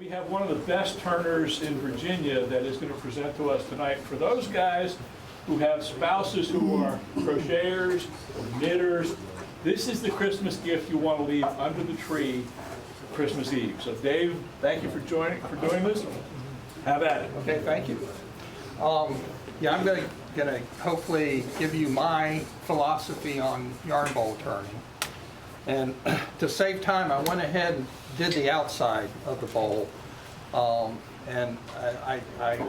We have one of the best turners in Virginia that is going to present to us tonight. For those guys who have spouses who are crocheters or knitters, this is the Christmas gift you want to leave under the tree Christmas Eve. So Dave, thank you for doing this. Have at it. Okay, thank you. Yeah, I'm gonna hopefully give you my philosophy on yarn bowl turning. And to save time, I went ahead and did the outside of the bowl. And I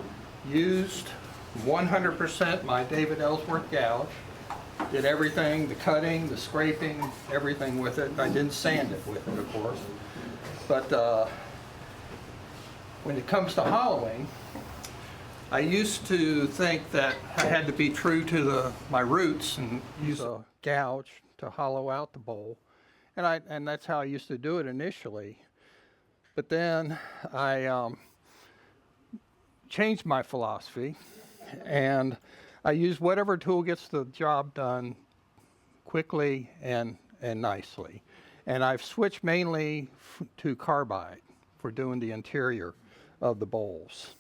used 100% my David Ellsworth gouge. Did everything, the cutting, the scraping, everything with it. I didn't sand it with it, of course. But when it comes to hollowing, I used to think that I had to be true to my roots and use a gouge to hollow out the bowl. And that's how I used to do it initially. But then I changed my philosophy, and I use whatever tool gets the job done quickly and nicely. And I've switched mainly to carbide for doing the interior of the bowls.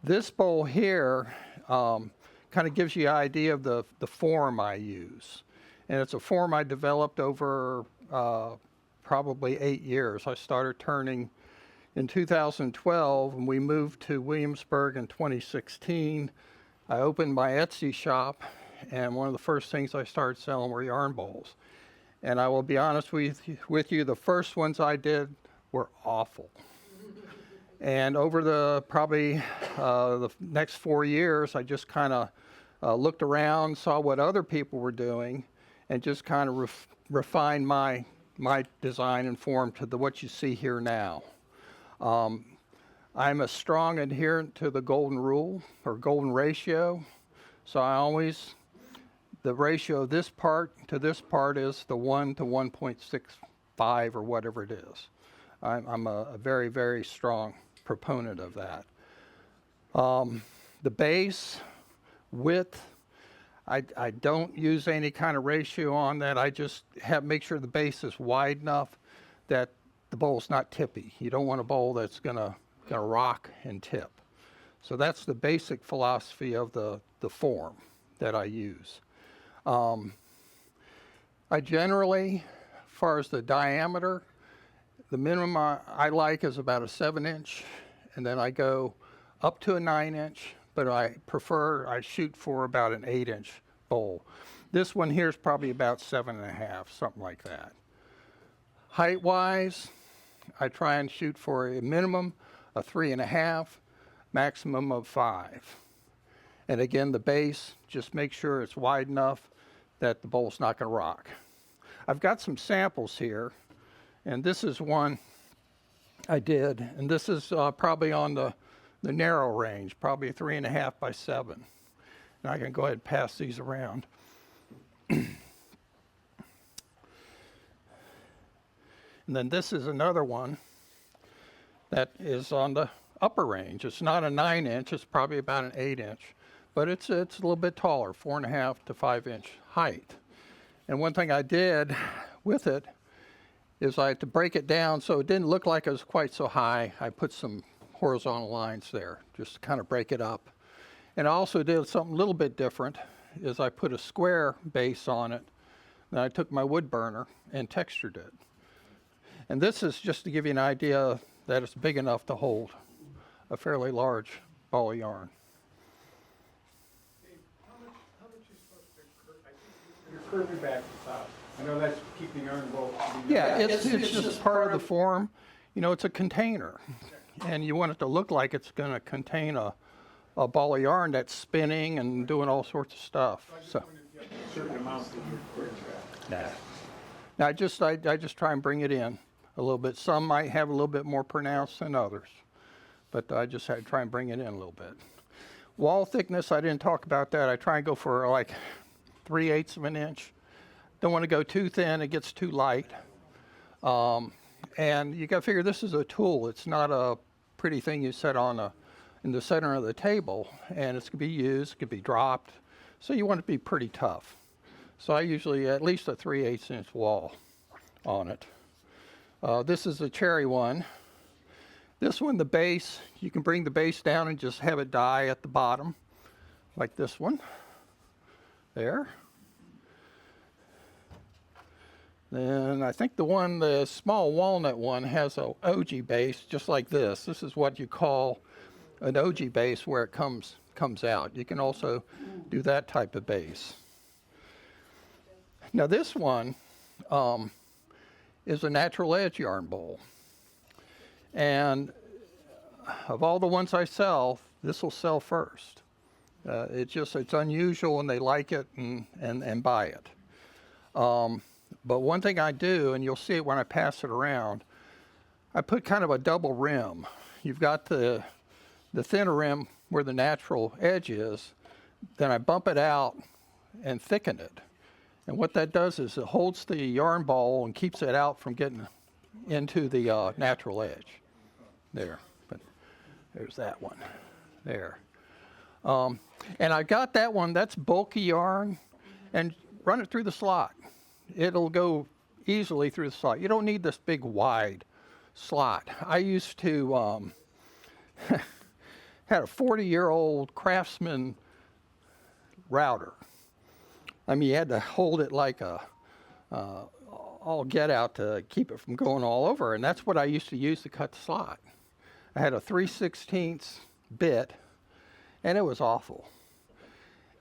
This bowl here kind of gives you an idea of the form I use. And it's a form I developed over probably 8 years. I started turning in 2012, and we moved to Williamsburg in 2016. I opened my Etsy shop, and one of the first things I started selling were yarn bowls. And I will be honest with you, the first ones I did were awful. And over the next 4 years, I just kind of looked around, saw what other people were doing, and just kind of refined my design and form to what you see here now. I'm a strong adherent to the golden rule or golden ratio. So the ratio of this part to this part is the 1 to 1.65 or whatever it is. I'm a very, very strong proponent of that. The base width, I don't use any kind of ratio on that. I just make sure the base is wide enough that the bowl's not tippy. You don't want a bowl that's gonna rock and tip. So that's the basic philosophy of the form that I use. I generally, as far as the diameter, the minimum I like is about a 7-inch, and then I go up to a 9-inch, but I shoot for about an 8-inch bowl. This one here is probably about 7.5, something like that. Height-wise, I try and shoot for a minimum of 3.5, maximum of 5. And again, the base, just make sure it's wide enough that the bowl's not going to rock. I've got some samples here, and this is one I did, and this is probably on the narrow range, probably 3.5 by 7. And I can go ahead and pass these around. And then this is another one that is on the upper range. It's not a 9-inch, it's probably about an 8-inch, but it's a little bit taller, 4.5 to 5-inch height. And one thing I did with it is I had to break it down so it didn't look like it was quite so high. I put some horizontal lines there just to kind of break it up. And I also did something a little bit different, is I put a square base on it, then I took my wood burner and textured it. And this is just to give you an idea that it's big enough to hold a fairly large ball of yarn. Dave, how much is supposed to curve? I think you're curving back the top. I know that's keeping the yarn bowl. Yeah, it's just part of the form. You know, it's a container. And you want it to look like it's going to contain a ball of yarn that's spinning and doing all sorts of stuff. So Certain amounts that you're nah. Now, I just try and bring it in a little bit. Some might have a little bit more pronounced than others, but I just had to try and bring it in a little bit. Wall thickness, I didn't talk about that. I try and go for like 3/8 of an inch. Don't want to go too thin, it gets too light. And you got to figure this is a tool. It's not a pretty thing you set on in the center of the table, and it's going to be used, it could be dropped. So you want it to be pretty tough. So I usually at least a 3/8 inch wall on it. This is a cherry one. This one, the base, you can bring the base down and just have it die at the bottom, like this one. There. Then I think the small walnut one has a OG base, just like this. This is what you call an OG base where it comes out. You can also do that type of base. Now this one is a natural edge yarn bowl. And of all the ones I sell, this will sell first. It's unusual and they like it and buy it. But one thing I do, and you'll see it when I pass it around, I put kind of a double rim. You've got the thinner rim where the natural edge is, then I bump it out and thicken it. And what that does is it holds the yarn ball and keeps it out from getting into the natural edge. There, but there's that one, there. And I got that one, that's bulky yarn, and run it through the slot. It'll go easily through the slot. You don't need this big wide slot. I used to, had a 40-year-old Craftsman router. I mean, you had to hold it like all get out to keep it from going all over, and that's what I used to use to cut the slot. I had a 3/16 bit, and it was awful.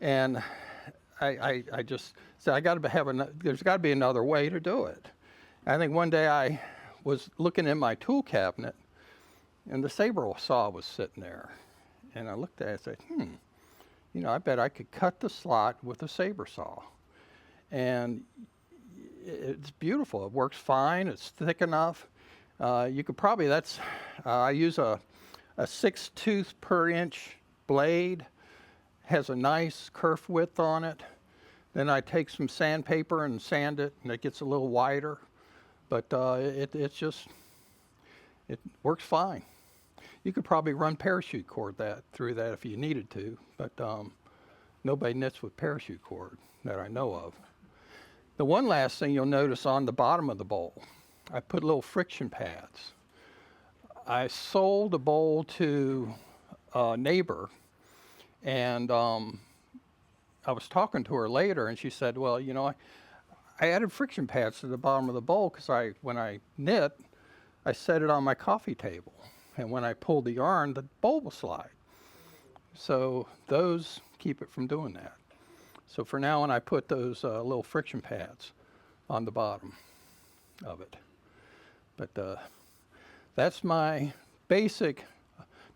And I just said, there's got to be another way to do it. I think one day I was looking in my tool cabinet, and the saber saw was sitting there. And I looked at it and said, I bet I could cut the slot with a saber saw. And it's beautiful. It works fine. It's thick enough. You could probably, I use a 6-tooth per inch blade. Has a nice kerf width on it. Then I take some sandpaper and sand it, and it gets a little wider. But it works fine. You could probably run parachute cord through that if you needed to, but nobody knits with parachute cord that I know of. The one last thing you'll notice on the bottom of the bowl, I put little friction pads. I sold a bowl to a neighbor, and I was talking to her later, and she said, well, I added friction pads to the bottom of the bowl because when I knit, I set it on my coffee table. And when I pulled the yarn, the bowl will slide. So those keep it from doing that. So for now on, I put those little friction pads on the bottom of it. But that's my basic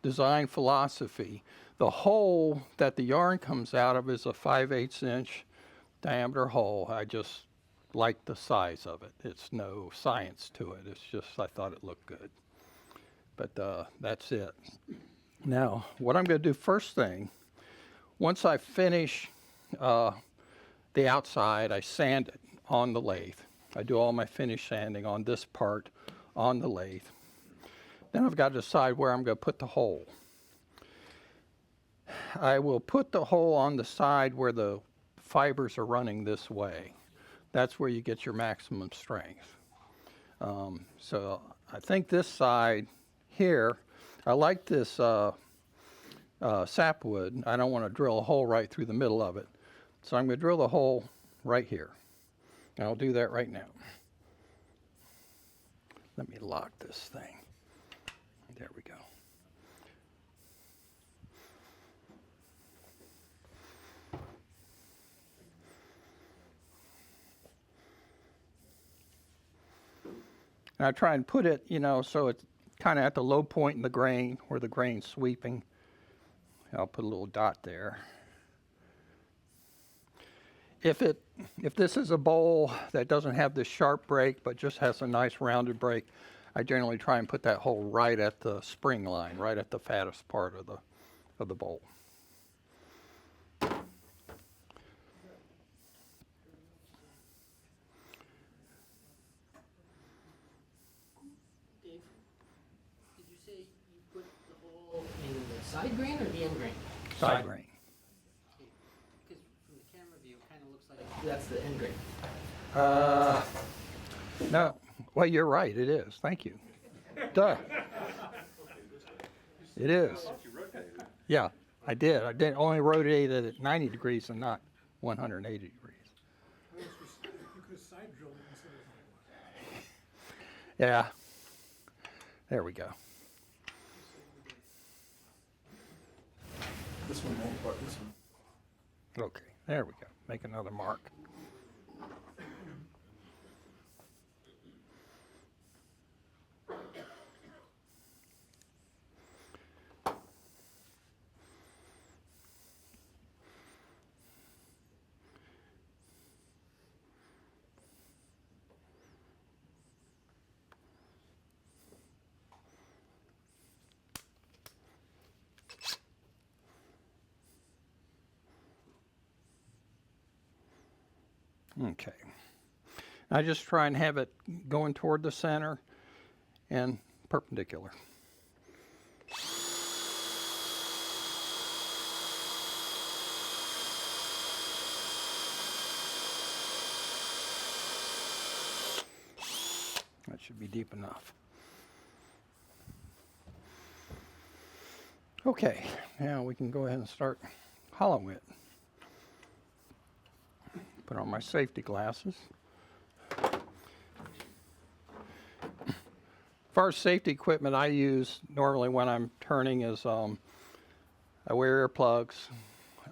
design philosophy. The hole that the yarn comes out of is a 5/8 inch diameter hole. I just like the size of it. It's no science to it. It's just I thought it looked good. But that's it. Now, what I'm going to do first thing, once I finish the outside, I sand it on the lathe. I do all my finish sanding on this part on the lathe. Then I've got to decide where I'm going to put the hole. I will put the hole on the side where the fibers are running this way. That's where you get your maximum strength. So I think this side here, I like this sapwood. I don't want to drill a hole right through the middle of it. So I'm going to drill the hole right here. And I'll do that right now. Let me lock this thing. There we go. And I try and put it, so it's kind of at the low point in the grain where the grain's sweeping. I'll put a little dot there. If this is a bowl that doesn't have this sharp break but just has a nice rounded break, I generally try and put that hole right at the spring line, right at the fattest part of the bowl. Dave, did you say you put the hole in the side grain or the end grain? Side grain. Because from the camera view, it kind of looks like that's the end grain. No. Well, you're right, it is. Thank you. Duh. It is. Yeah, I did. I did only rotated it at 90 degrees and not 180 degrees. You could have side drilled it instead of. Yeah. There we go. This one won't, but this one. Okay, there we go. Make another mark. Okay. I just try and have it going toward the center and perpendicular. That should be deep enough. Okay, now we can go ahead and start hollowing it. Put on my safety glasses. As far as safety equipment I use normally when I'm turning is I wear earplugs.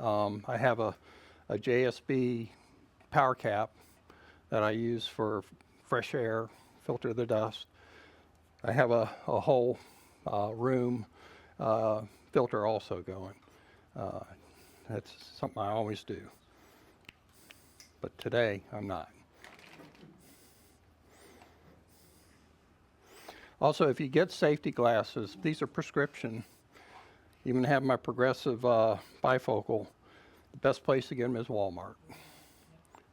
I have a JSB power cap that I use for fresh air, filter the dust. I have a whole room filter also going. That's something I always do. But today, I'm not. Also, if you get safety glasses, these are prescription. Even have my progressive bifocal. The best place to get them is Walmart.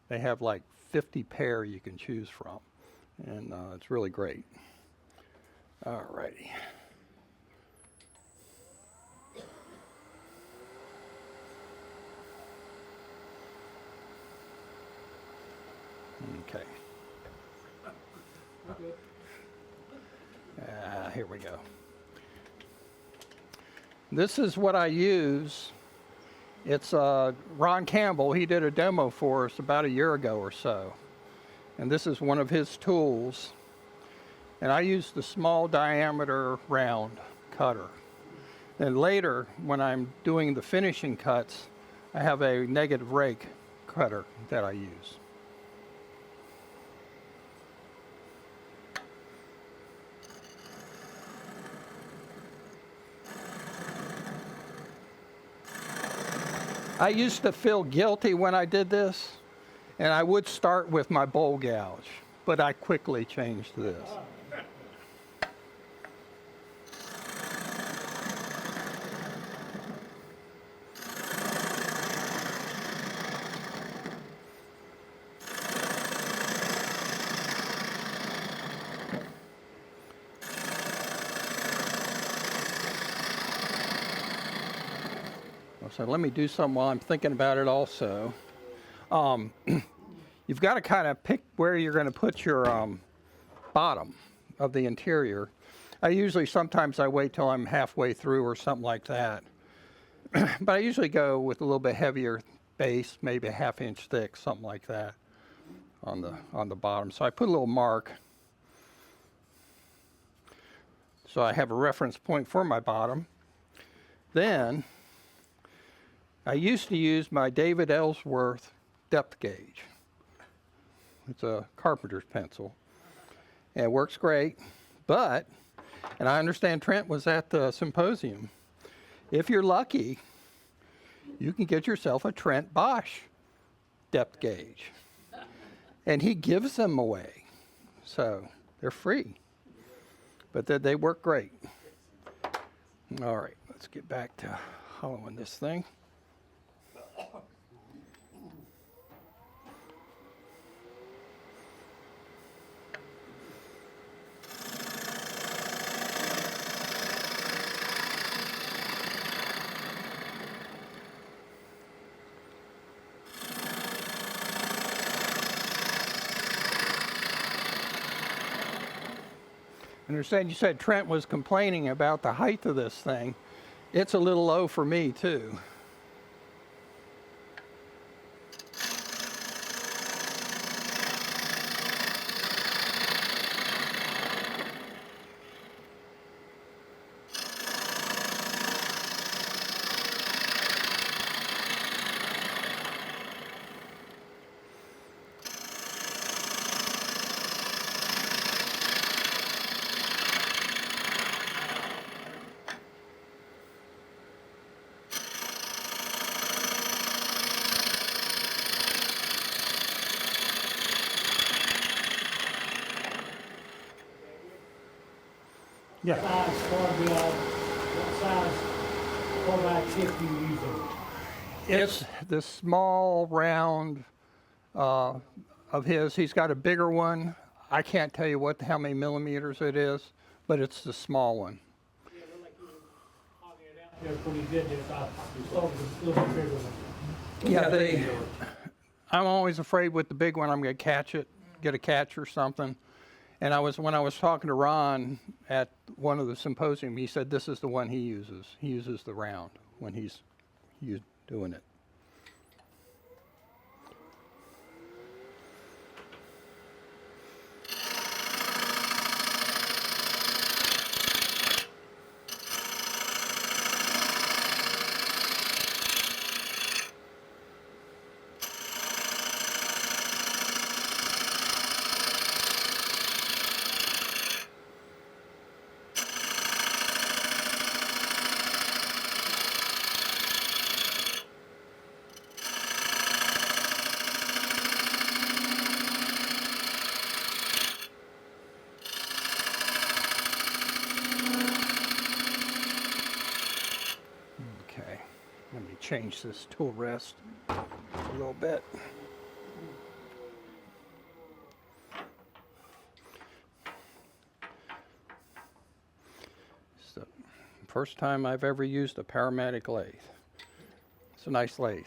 They have like 50 pair you can choose from, and it's really great. All righty. Okay. Here we go. This is what I use. It's Ron Campbell. He did a demo for us about a year ago or so. And this is one of his tools. And I use the small diameter round cutter. And later, when I'm doing the finishing cuts, I have a negative rake cutter that I use. I used to feel guilty when I did this, and I would start with my bowl gouge, but I quickly changed to this. So let me do something while I'm thinking about it also. You've got to kind of pick where you're going to put your bottom of the interior. Sometimes I wait till I'm halfway through or something like that. But I usually go with a little bit heavier base, maybe a ½ inch thick, something like that on the bottom. So I put a little mark. So I have a reference point for my bottom. Then I used to use my David Ellsworth depth gauge. It's a carpenter's pencil. And it works great, but, and I understand Trent was at the symposium, if you're lucky, you can get yourself a Trent Bosch depth gauge. And he gives them away. So they're free, but they work great. All right, let's get back to hollowing this thing. understand you said Trent was complaining about the height of this thing. It's a little low for me too. Yeah. Size car beyond, what size 4x6 do you using? It's the small round of his. He's got a bigger one. I can't tell you how many millimeters it is, but it's the small one. Yeah, it looked like you were hogging it out there pretty good there, so I started with a little bit bigger one. Yeah, I'm always afraid with the big one I'm going to catch it, get a catch or something. And when I was talking to Ron at one of the symposium, he said this is the one he uses. He uses the round when he's doing it. Okay, let me change this tool rest a little bit. It's the first time I've ever used a Paramatic lathe. It's a nice lathe.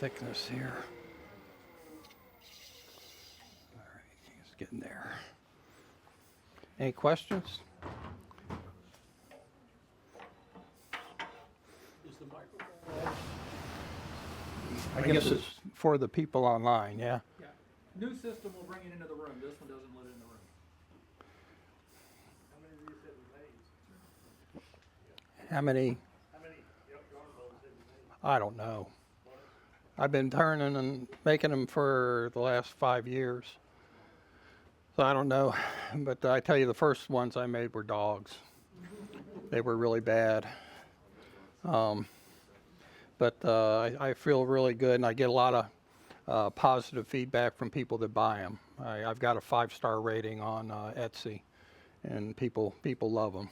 thickness here. All right, it's getting there. Any questions? Is the microphone on? I guess it's for the people online, yeah? Yeah. New system will bring it into the room. This one doesn't let it in the room. How many? I don't know. I've been turning and making them for the last 5 years. So I don't know. But I tell you, the first ones I made were dogs. They were really bad. But I feel really good, and I get a lot of positive feedback from people that buy them. I've got a 5-star rating on Etsy, and people love them.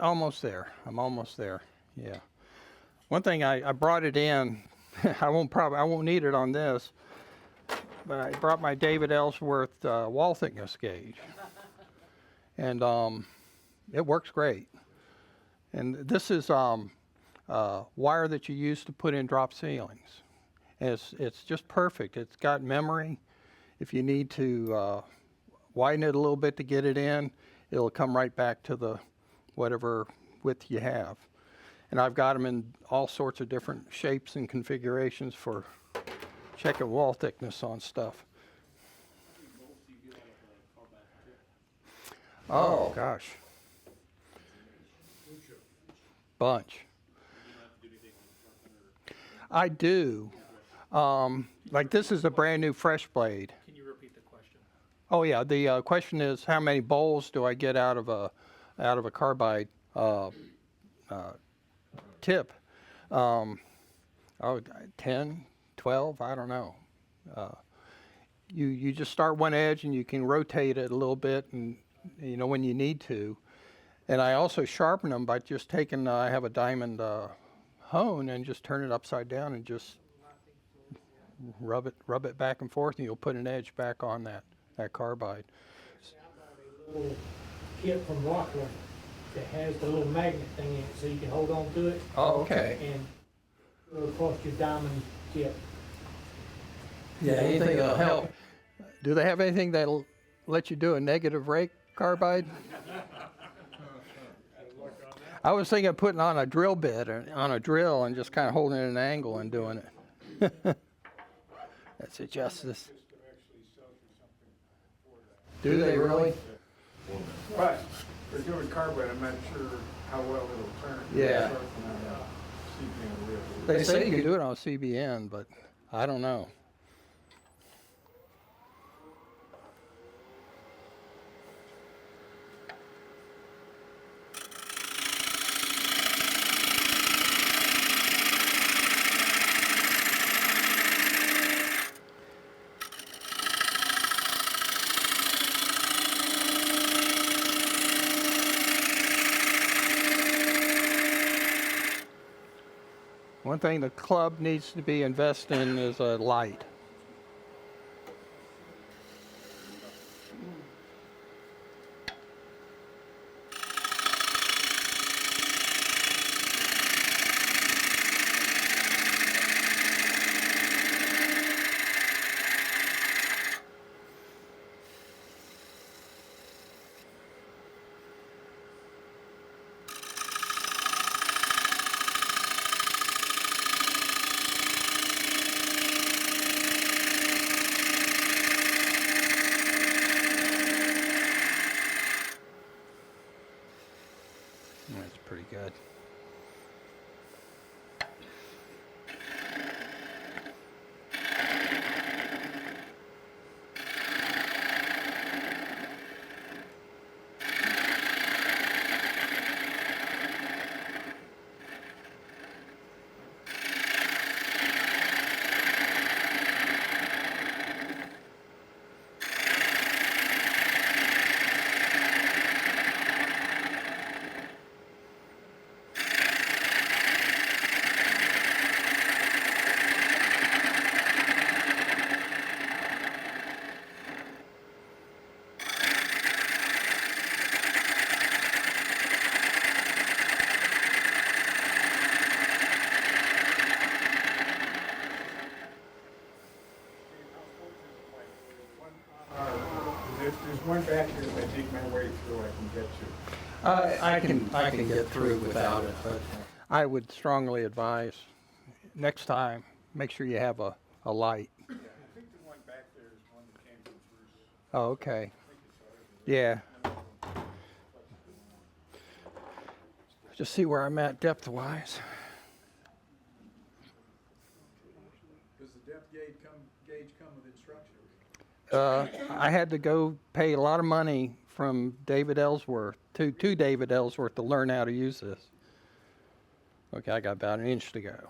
Almost there. I'm almost there. Yeah. One thing I brought it in. I won't need it on this, but I brought my David Ellsworth wall thickness gauge, and it works great. And this is wire that you use to put in drop ceilings. And it's just perfect. It's got memory. If you need to widen it a little bit to get it in, it'll come right back to the whatever width you have. And I've got them in all sorts of different shapes and configurations for checking wall thickness on stuff. Oh, gosh. Bunch. I do. Like this is a brand new fresh blade. Can you repeat the question? Oh yeah, the question is how many bowls do I get out of a carbide tip? 10, 12, I don't know. You just start one edge and you can rotate it a little bit, and you know when you need to. And I also sharpen them by just taking I have a diamond hone and just turn it upside down and just rub it back and forth, and you'll put an edge back on that carbide. A little kit from Rockland that has the little magnet thing in it, so you can hold on to it. Oh, okay. And go across your diamond tip. Yeah, anything that'll help. Do they have anything that'll let you do a negative rake carbide? I was thinking of putting on a drill bit or on a drill and just kind of holding it at an angle and doing it. That's it, Justice. Do they really? But for doing carbide, I'm not sure how well it'll turn. Yeah. CPM wheel. They say you can do it on CBN, but I don't know. One thing the club needs to be invested in is a light. That's pretty good. There's one back here that I take my way through I can get to. I can get through without it, but I would strongly advise next time make sure you have a light. Yeah, I think the one back there is one that came from Bruce. Oh, okay. Yeah. Just see where I'm at depth-wise. Does the depth gauge come with instructions? I had to go pay a lot of money from David Ellsworth to David Ellsworth to learn how to use this. Okay, I got about an inch to go. Talked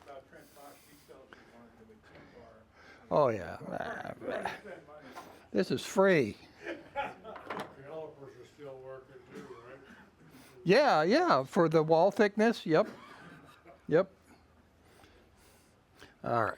about Trent Bosch, he sells you one with a 10 bar. Oh yeah. This is free. Calipers are still working too, right? Yeah, for the wall thickness, yep. Yep. All right.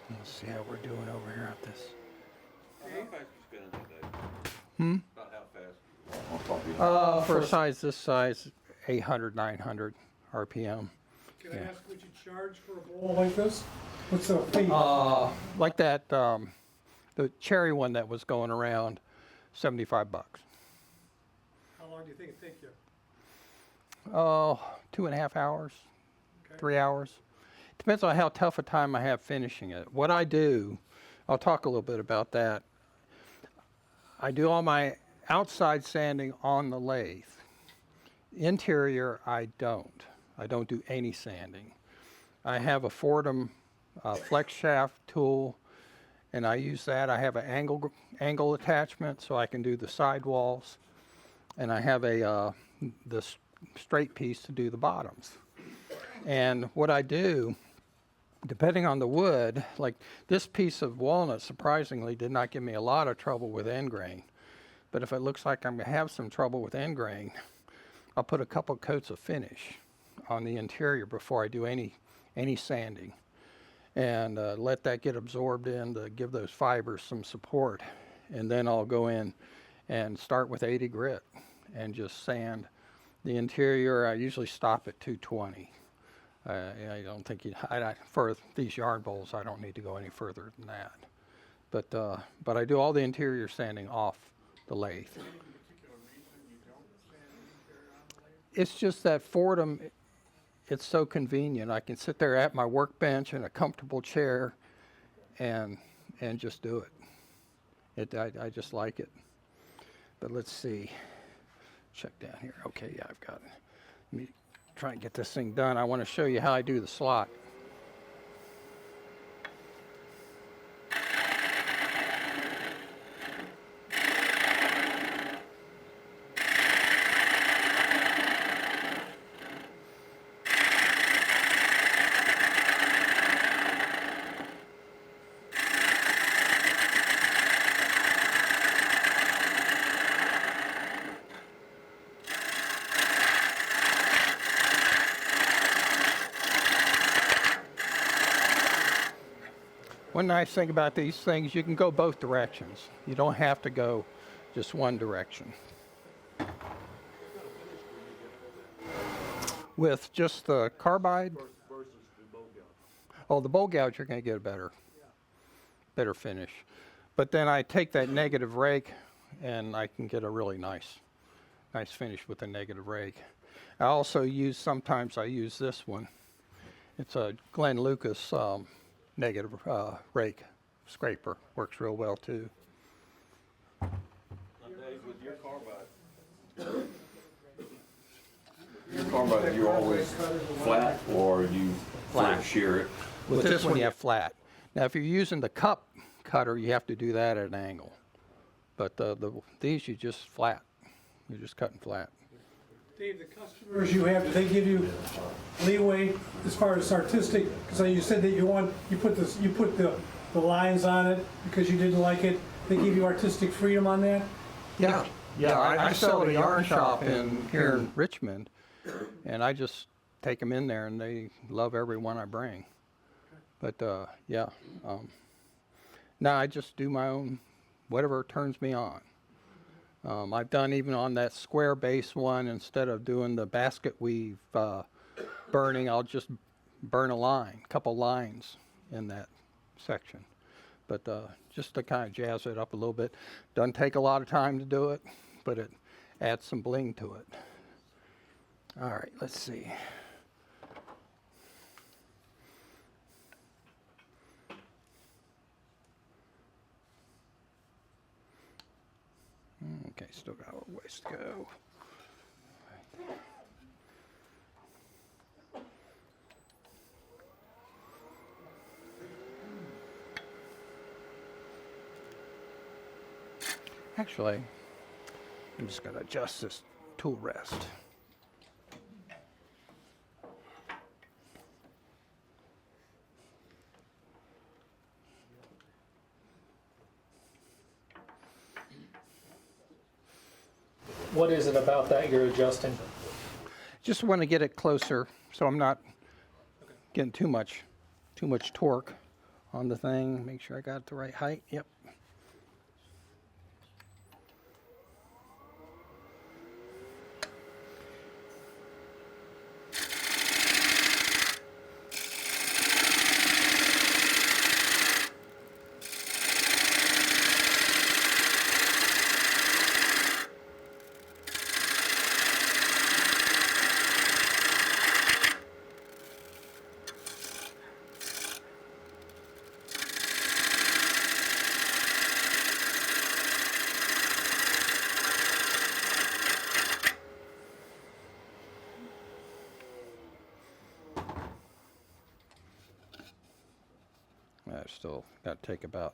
Let's see how we're doing over here at this. How fast you spinning today? About how fast? For a size this size, 800, 900 RPM. Can Yeah. I ask what you charge for a bowl like this? What's the fee? Like that, the cherry one that was going around, $75. How long do you think it'd take you? Oh, 2.5 hours, Okay. 3 hours. Depends on how tough a time I have finishing it. What I do, I'll talk a little bit about that. I do all my outside sanding on the lathe. Interior, I don't. I don't do any sanding. I have a Fordham flex shaft tool, and I use that. I have an angle attachment so I can do the sidewalls, and I have the straight piece to do the bottoms. And what I do, depending on the wood, like this piece of walnut surprisingly did not give me a lot of trouble with end grain. But if it looks like I'm gonna have some trouble with end grain, I'll put a couple coats of finish on the interior before I do any sanding, and let that get absorbed in to give those fibers some support. And then I'll go in and start with 80 grit and just sand the interior. I usually stop at 220. I don't think for these yarn bowls, I don't need to go any further than that. But I do all the interior sanding off the lathe. It's just that Fordham, it's so convenient. I can sit there at my workbench in a comfortable chair and just do it. I just like it. But let's see. Check down here. Okay, yeah, I've got it. Let me try and get this thing done. I want to show you how I do the slot. One nice thing about these things, you can go both directions. You don't have to go just one direction. With just the carbide, oh, the bowl gouge, you're going to get a better finish. But then I take that negative rake, and I can get a really nice finish with the negative rake. I also sometimes I use this one. It's a Glenn Lucas negative rake scraper. Works real well too. Now, Dave, with your carbide, you always flat, or you Flat. shear it? With this one, you have flat. Now, if you're using the cup cutter, you have to do that at an angle. But these, you just flat. You're just cutting flat. Dave, the customers you have, do they give you leeway as far as artistic? Because you said that you put the lines on it because you didn't like it. They give you artistic freedom on that? Yeah. I sell at a yarn shop here in Richmond, and I just take them in there, and they love every one I bring. But now I just do my own, whatever turns me on. I've done even on that square base one, instead of doing the basket weave burning, I'll just burn a couple lines in that section. But just to kind of jazz it up a little bit. Doesn't take a lot of time to do it, but it adds some bling to it. All right, let's see. Okay, still got a little ways to go. Actually, I'm just going to adjust this tool rest. What is it about that you're adjusting? Just want to get it closer so I'm not getting too much torque on the thing. Make sure I got it the right height. Yep. I still got to take about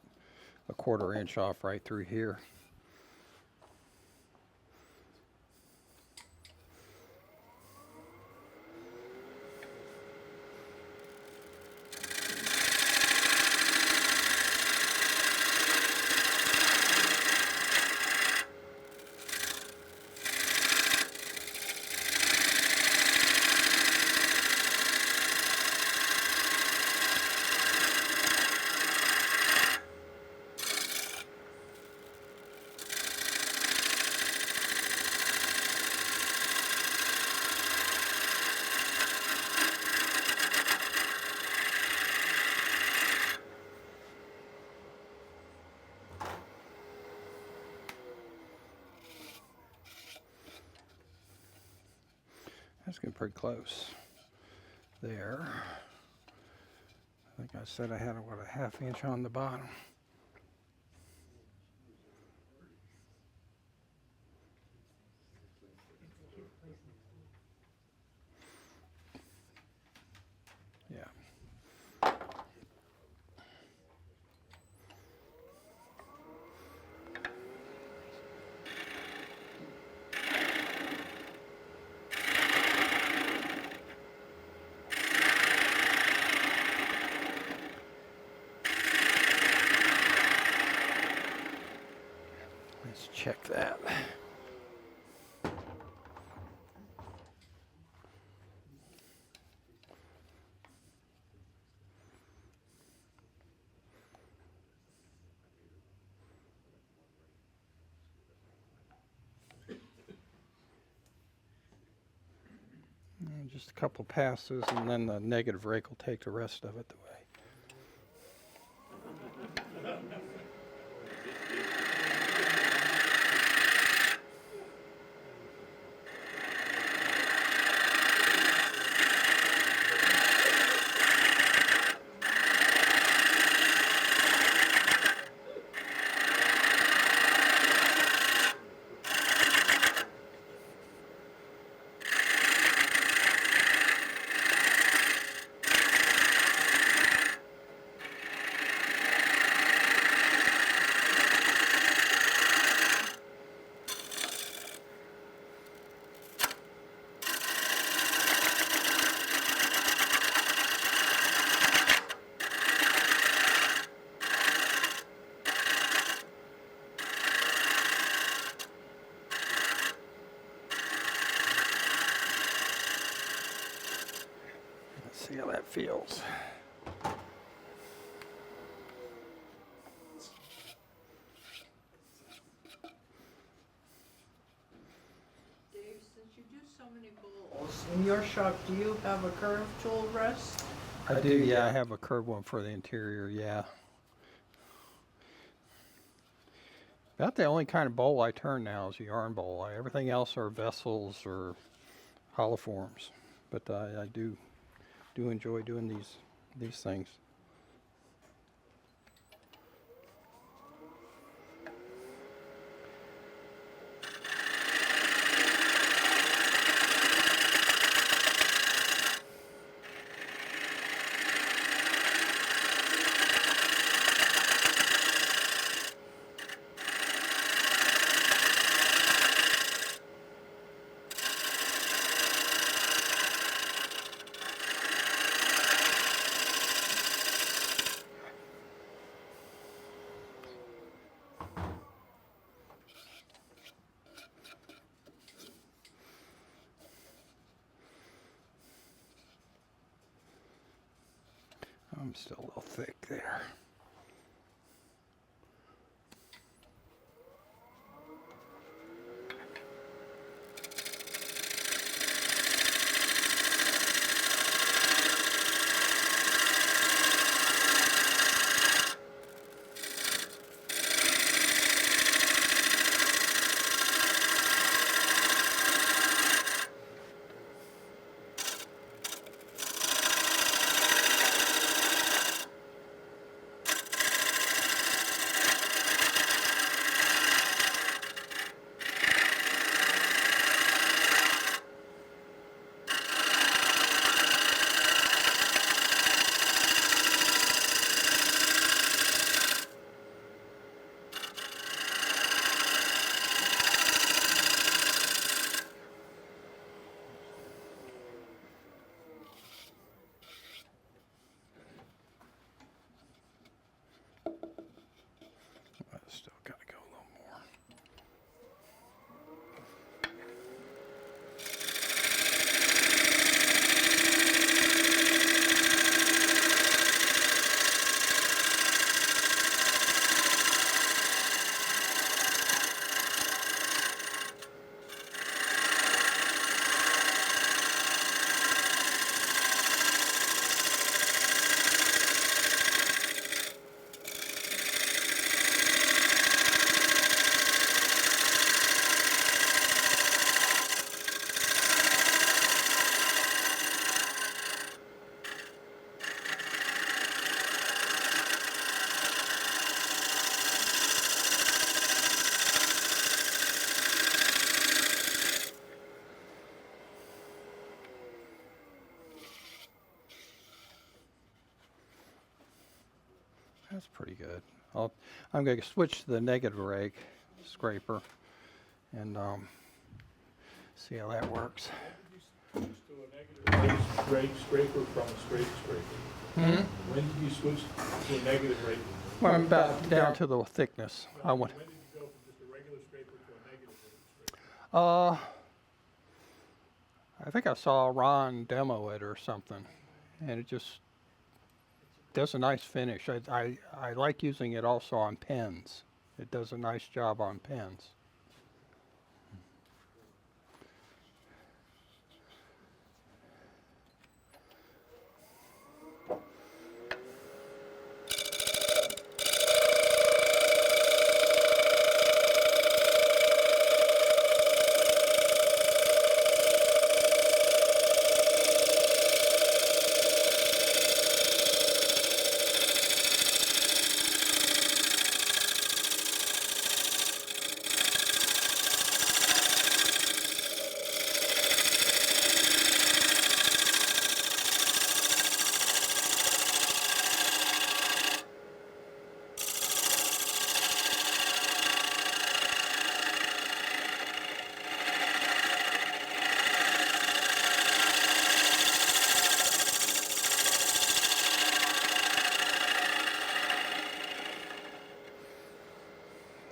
a 1/4 inch off right through here. That's getting pretty close there. I think I said I had about a 1/2 inch on the bottom. Yeah. Let's check that. And just a couple passes, and then the negative rake will take the rest of it away. Let's see how that feels. Dave, since you do so many bowls, in your shop, do you have a curved tool rest? I do, yeah. I have a curved one for the interior, yeah. About the only kind of bowl I turn now is a yarn bowl. Everything else are vessels or hollow forms. But I do enjoy doing these things. I'm still a little thick there. That's pretty good. I'm going to switch to the negative rake scraper and see how that works. Switch to a negative rate scraper from a straight scraper. When did you switch to a negative rate? Well, I'm about down to the thickness. I want. When did you go from just a regular scraper to a negative rate scraper? I think I saw Ron demo it or something, and it just does a nice finish. I like using it also on pens. It does a nice job on pens.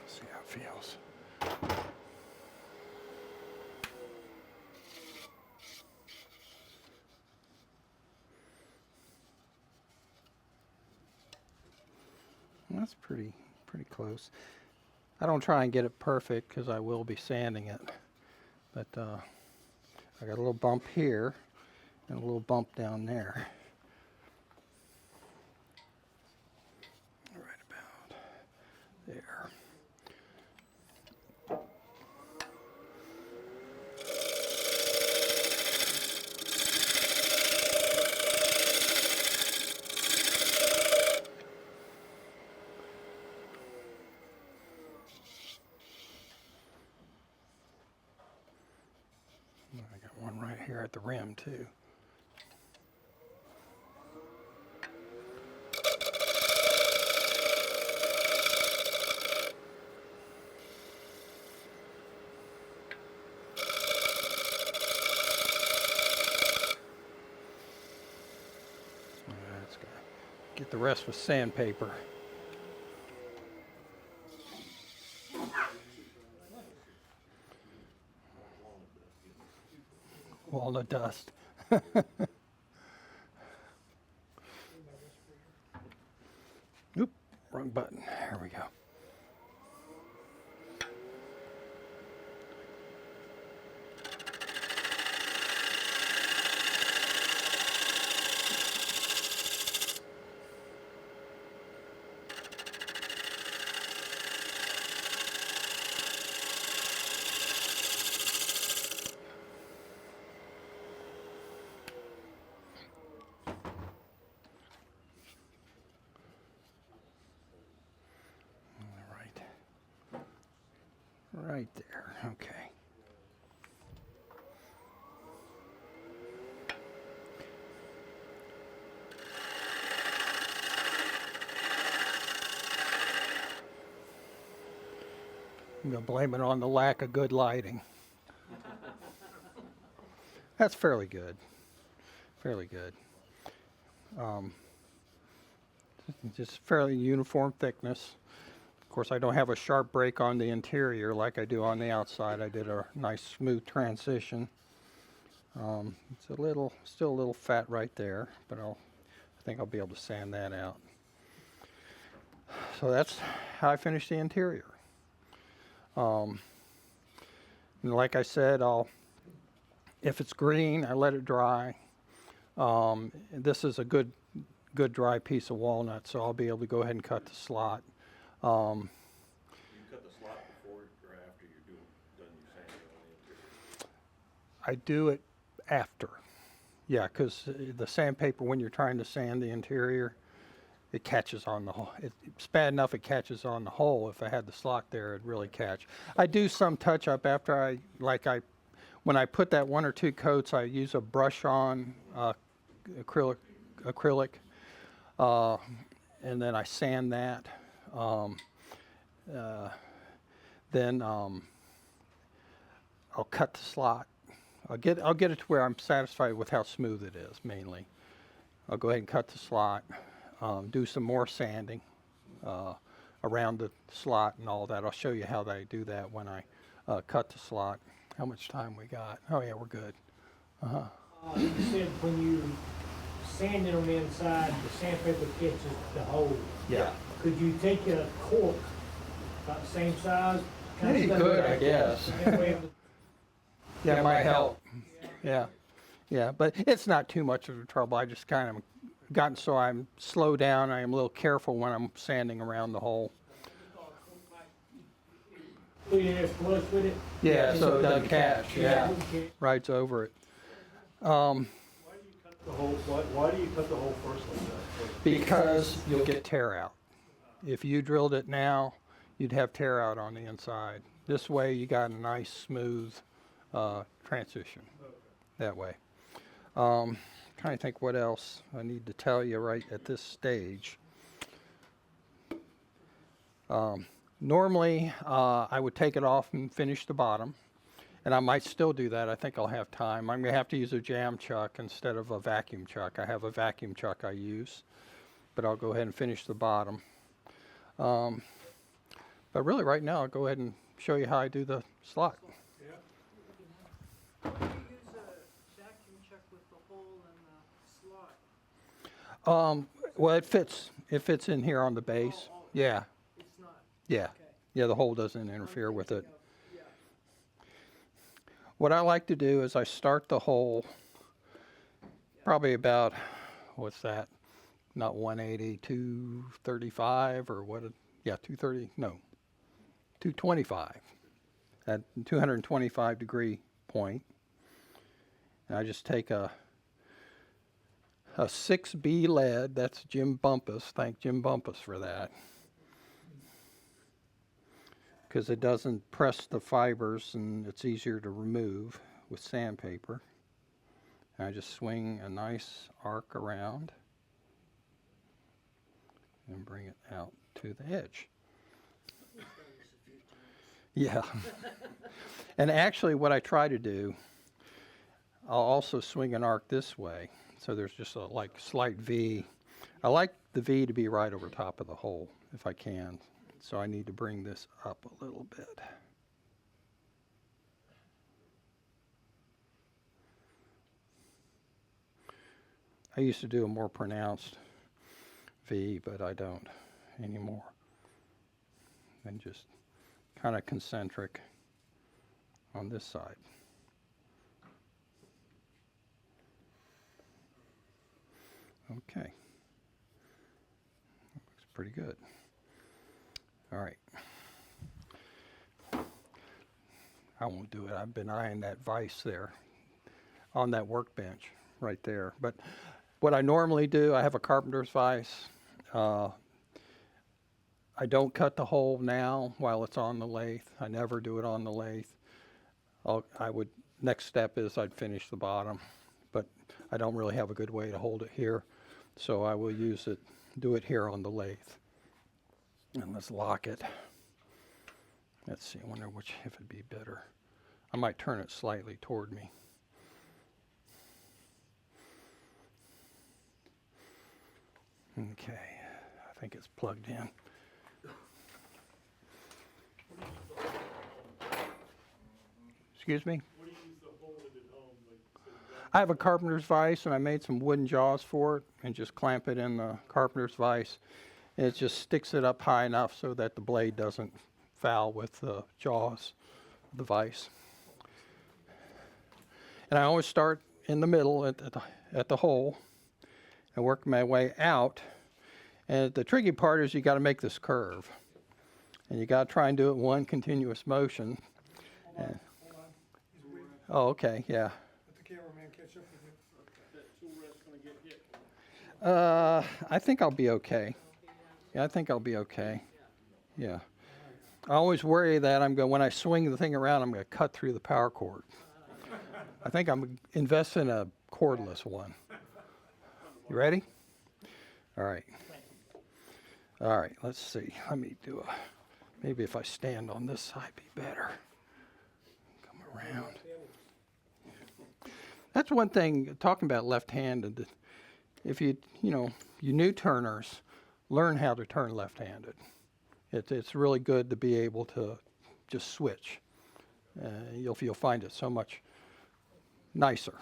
See how it feels. That's pretty close. I don't try and get it perfect because I will be sanding it, but I got a little bump here and a little bump down there. Right about there. I got one right here at the rim too. That's good. Get the rest with sandpaper. Walnut dust. Oop, wrong button. There we go. Right there, okay. I'm going to blame it on the lack of good lighting. That's fairly good. Fairly good. Just fairly uniform thickness. Of course, I don't have a sharp break on the interior like I do on the outside. I did a nice smooth transition. It's still a little fat right there, but I think I'll be able to sand that out. So that's how I finished the interior. And like I said, if it's green, I let it dry. This is a good dry piece of walnut, so I'll be able to go ahead and cut the slot. You cut the slot before or after you're done your sanding on the interior? I do it after. Yeah, because the sandpaper, when you're trying to sand the interior, it catches on the hole. It's bad enough it catches on the hole. If I had the slot there, it'd really catch. I do some touch up after when I put that 1 or 2 coats, I use a brush on acrylic, and then I sand that. Then I'll cut the slot. I'll get it to where I'm satisfied with how smooth it is, mainly. I'll go ahead and cut the slot, do some more sanding around the slot and all that. I'll show you how I do that when I cut the slot. How much time we got? Oh yeah, we're good. You said when you sand it on the inside, the sandpaper catches the hole. Yeah. Could you take a cork about the same size? Yeah, you could, I guess. Yeah, it might help. Yeah, yeah, but it's not too much of a trouble. I just kind of gotten so I'm slow down. I am a little careful when I'm sanding around the hole. Put it in there flush with it? Yeah, so it doesn't catch. Yeah, rides over it. Why do you cut the hole first like that? Because you'll get tear out. If you drilled it now, you'd have tear out on the inside. This way, you got a nice smooth transition. That way. Trying to think what else I need to tell you right at this stage. Normally, I would take it off and finish the bottom, and I might still do that. I think I'll have time. I'm going to have to use a jam chuck instead of a vacuum chuck. I have a vacuum chuck I use, but I'll go ahead and finish the bottom. But really, right now, I'll go ahead and show you how I do the slot. You use a vacuum chuck with the hole in the slot. Well, it fits in here on the base. Oh, Yeah, it's not. yeah, Okay. yeah. The hole doesn't interfere I'm with it. thinking of- Yeah. What I like to do is I start the hole probably about, what's that? Not 180, 235 or what? Yeah, 230. No, 225 at 225 degree point. And I just take a 6B lead. That's Jim Bumpus. Thank Jim Bumpus for that. Because it doesn't press the fibers and it's easier to remove with sandpaper. And I just swing a nice arc around and bring it out to the edge. Yeah. And actually what I try to do, I'll also swing an arc this way. So there's just a like slight V. I like the V to be right over top of the hole if I can. So I need to bring this up a little bit. I used to do a more pronounced V, but I don't anymore. And just kind of concentric on this side. Okay. Looks pretty good. All right. I won't do it. I've been eyeing that vise there on that workbench right there. But what I normally do, I have a carpenter's vise. I don't cut the hole now while it's on the lathe. I never do it on the lathe. Next step is I'd finish the bottom, but I don't really have a good way to hold it here. So I will do it here on the lathe. And let's lock it. Let's see, I wonder if it'd be better. I might turn it slightly toward me. Okay, I think it's plugged in. Excuse me? What do you use the hole in at home? I have a carpenter's vise, and I made some wooden jaws for it and just clamp it in the carpenter's vise. And it just sticks it up high enough so that the blade doesn't foul with the jaws of the vise. And I always start in the middle at the hole and work my way out. And the tricky part is you got to make this curve. And you got to try and do it one continuous motion. Hold on. He's waiting. Oh, okay, yeah. Let the cameraman catch up with you. That tool red's gonna get hit. I think I'll be okay. Yeah, I think I'll be okay. Yeah. I always worry that when I swing the thing around, I'm going to cut through the power cord. I think I'm investing in a cordless one. You ready? All right. All right, let's see. Let me do maybe if I stand on this side, be better. Come around. That's one thing, talking about left-handed. If you new turners, learn how to turn left-handed. It's really good to be able to just switch. You'll find it so much nicer.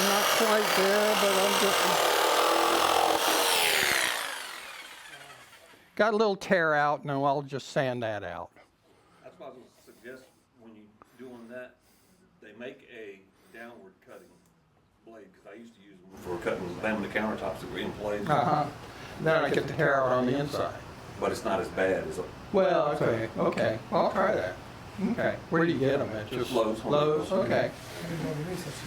Not quite there, but I'm just got a little tear out, and I'll just sand that out. That's why I would suggest when you doing that, they make a downward cutting blade, because I used to use them for cutting laminate countertops that were in place. Then I get the tear out on the inside. But it's not as bad as a Well, okay. I'll try that. Okay. Where do you get them at? Just Lowe's. Lowe's. Okay.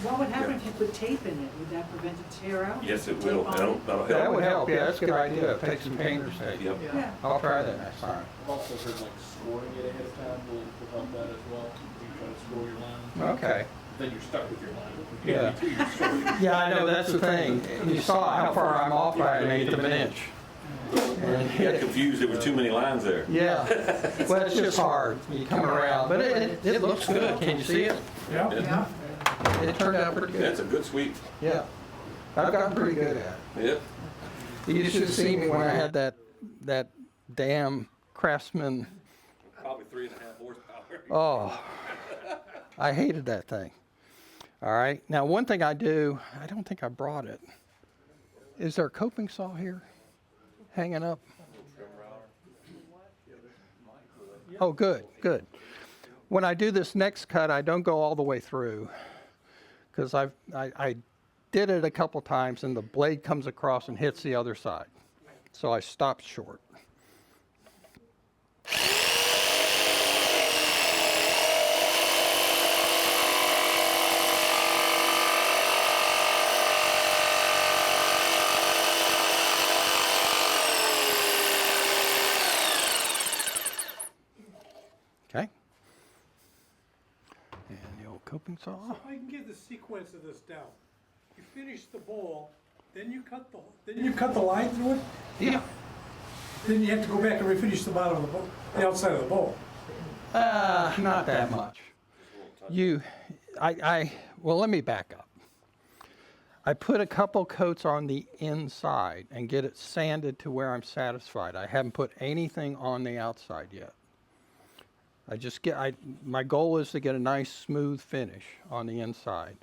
What would happen if you put tape in it? Would that prevent a tear out? Yes, it will. That'll help. That would help. Yeah, that's a good idea. Take some painter's tape. Yep. Yeah. I'll try that next time. I've also heard like scoring it ahead of time will help that as well. You try to score your lines. Okay. Then you're stuck with your line. Yeah. Yeah, I know, that's the thing. You saw how far I'm off by an eighth of an inch. And I got confused. There were too many lines there. yeah. Well, it's just hard. You come around, but it looks good. Can you see it? Yeah. Yeah. It turned out pretty good. That's a good sweep. Yeah. I've gotten pretty good at it. Yep. You should have seen me when I had that damn Craftsman. Probably 3.5 horsepower. Oh, I hated that thing. All right. Now, one thing I do, I don't think I brought it. Is there a coping saw here hanging up? Oh, good, good. When I do this next cut, I don't go all the way through because I did it a couple times and the blade comes across and hits the other side. So I stopped short. Okay. And the old coping saw. So I can get the sequence of this down. You finish the bowl, then you cut the line through it, Yeah. then you have to go back and refinish the bottom of the bowl, the outside of the bowl. Not that much. Well, let me back up. I put a couple coats on the inside and get it sanded to where I'm satisfied. I haven't put anything on the outside yet. My goal is to get a nice smooth finish on the inside.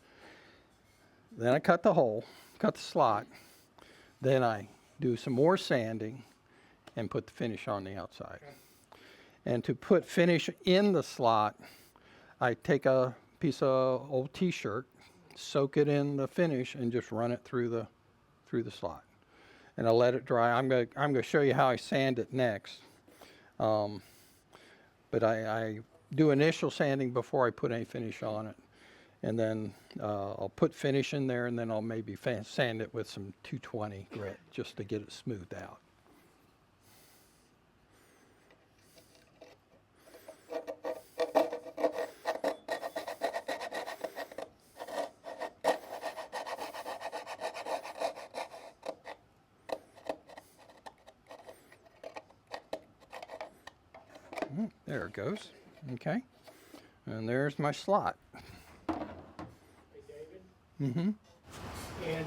Then I cut the hole, cut the slot. Then I do some more sanding and put the finish on the outside. And to put finish in the slot, I take a piece of old t-shirt, soak it in the finish, and just run it through the slot. And I'll let it dry. I'm gonna show you how I sand it next. But I do initial sanding before I put any finish on it. And then I'll put finish in there, and then I'll maybe sand it with some 220 grit just to get it smoothed out. There it goes. Okay. And there's my slot. Hey, David? Mm-hmm. And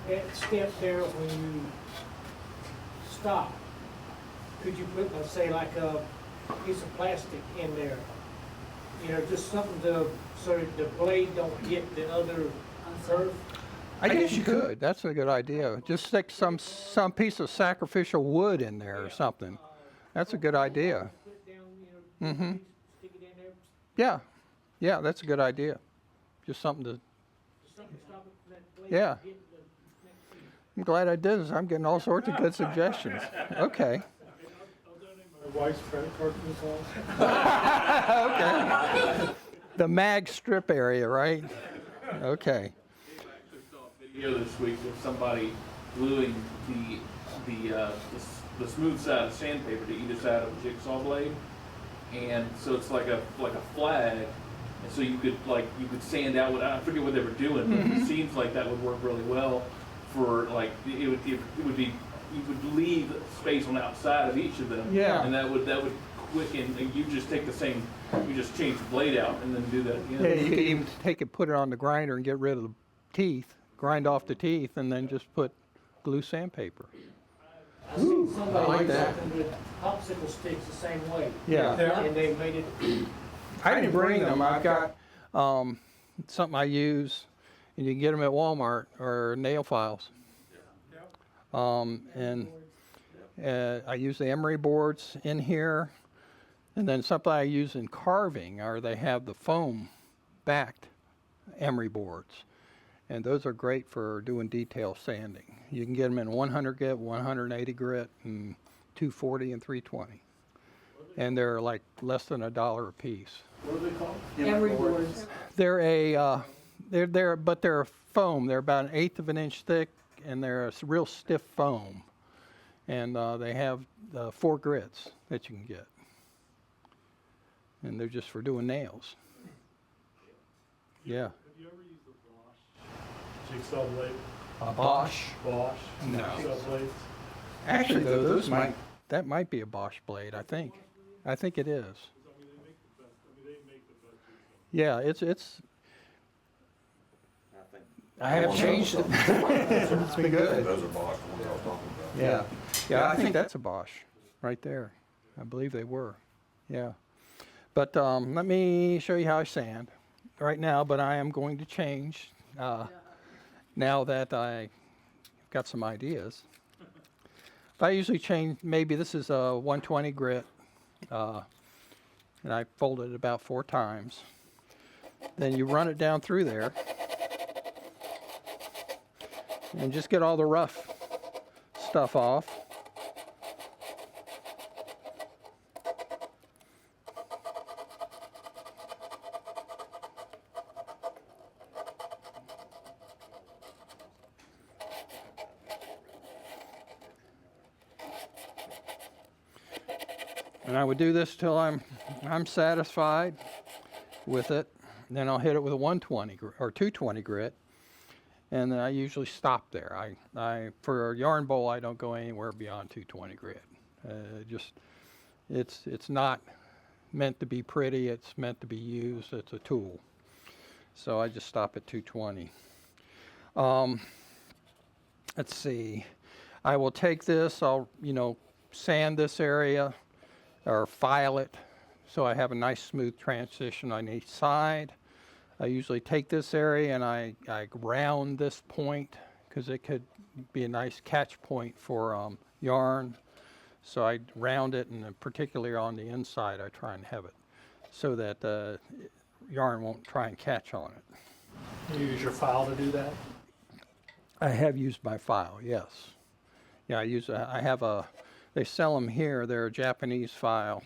that step there when you stop, could you put, let's say, like a piece of plastic in there? You know, just something so the blade don't hit the other curve? I guess you could. That's a good idea. Just stick some piece of sacrificial wood in there or something. That's a good idea. Put it down, you know, Mm-hmm. stick it in there, Yeah, that's a good idea. Just something to. something to stop it from that blade Yeah. hitting the next piece. I'm glad I did this. I'm getting all sorts of good suggestions. Okay. I've done it in my wife's credit card Okay. The mag strip area, right? Okay. Dave, I actually saw a video this week of somebody gluing the smooth side of sandpaper to either side of a jigsaw blade, and so it's like a flag, and so you could sand out. I forget what they were doing, but it seems like that would work really well for like it would be you would leave space on the outside of each of them, Yeah. and that would quicken. You just take you just change the blade out and then do that again. Yeah, you could even take it, put it on the grinder and get rid of the teeth, grind off the teeth, and then just put glue sandpaper. I've seen I somebody like do that. something with popsicle sticks the same way. Yeah. And they made it, I didn't bring them. I've got something I use, and you can get them at Walmart or nail files. And I use the emery boards in here, and then something I use in carving, or they have the foam backed emery boards, and those are great for doing detail sanding. You can get them in 100 grit, 180 grit, and 240 and 320, and they're like less than $1 a piece. What are they called? Emery boards. They're foam. They're about 1/8 of an inch thick, and they're a real stiff foam. And they have 4 grits that you can get. And they're just for doing nails. Yeah. Have you ever used a Bosch jigsaw blade? A Bosch? Bosch No. jigsaw blades? Actually, though, that might be a Bosch blade, I think. I think it is. I mean, they make the best. I mean, they make the best jigsaw. Yeah, it's. I think I have changed it. It's been good. those are Bosch ones I was talking about. Yeah. Yeah, I think that's a Bosch right there. I believe they were. Yeah. But let me show you how I sand right now, but I am going to change now that I got some ideas. I usually change, maybe this is a 120 grit, and I fold it about 4 times. Then you run it down through there and just get all the rough stuff off. And I would do this till I'm satisfied with it. Then I'll hit it with a 120 or 220 grit, and then I usually stop there. I for a yarn bowl, I don't go anywhere beyond 220 grit. It's not meant to be pretty. It's meant to be used. It's a tool. So I just stop at 220. Let's see. I will take this. I'll sand this area or file it so I have a nice smooth transition on each side. I usually take this area and I round this point because it could be a nice catch point for yarn. So I round it, and particularly on the inside I try and have it so that yarn won't try and catch on it. You use your file to do that? I have used my file, yes. Yeah, I have they sell them here. They're a Japanese file,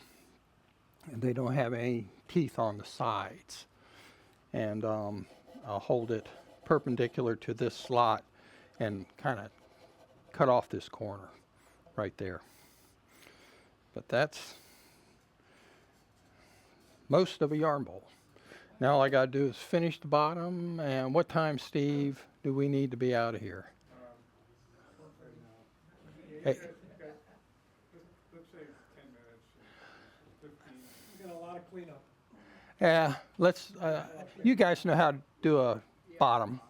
and they don't have any teeth on the sides. And I'll hold it perpendicular to this slot and kind of cut off this corner right there. But that's most of a yarn bowl. Now all I got to do is finish the bottom. And what time, Steve, do we need to be out of here? Hey. Let's say 10 minutes, 15. We got a lot of cleanup. Yeah, you guys know how to do a bottom.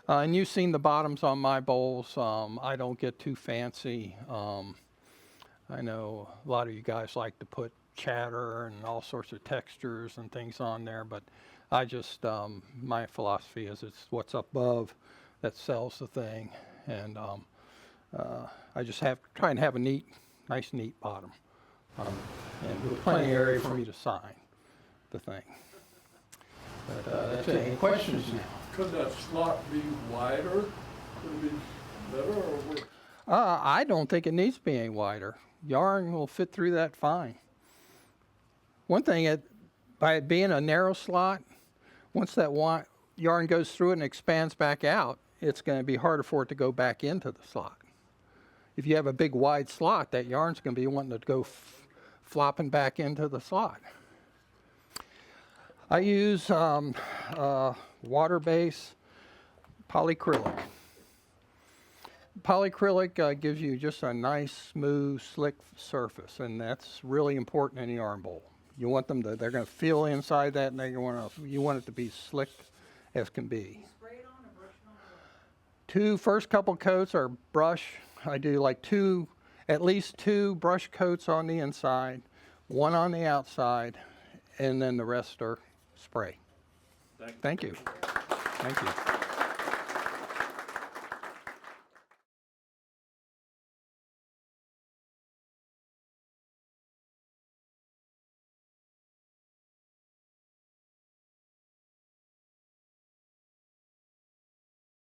And you've seen the bottoms on my bowls. I don't get too fancy. I know a lot of you guys like to put chatter and all sorts of textures and things on there, but I just, my philosophy is it's what's above that sells the thing. And I just try and have a nice neat bottom. And with plenty of area for me to sign the thing. But that's it. Any questions now? Could that slot be wider? Could it be better or worse? I don't think it needs to be any wider. Yarn will fit through that fine. One thing, by it being a narrow slot, once that yarn goes through it and expands back out, it's going to be harder for it to go back into the slot. If you have a big wide slot, that yarn's going to be wanting to go flopping back into the slot. I use water-based polyacrylic. Polyacrylic gives you just a nice, smooth, slick surface, and that's really important in a yarn bowl. You want them to, they're going to feel inside that, and you want it to be slick as can be. Spray it on or brush it on? First couple coats are brush. I do like at least two brush coats on the inside, one on the outside, and then the rest are spray. Thank you. Thank you.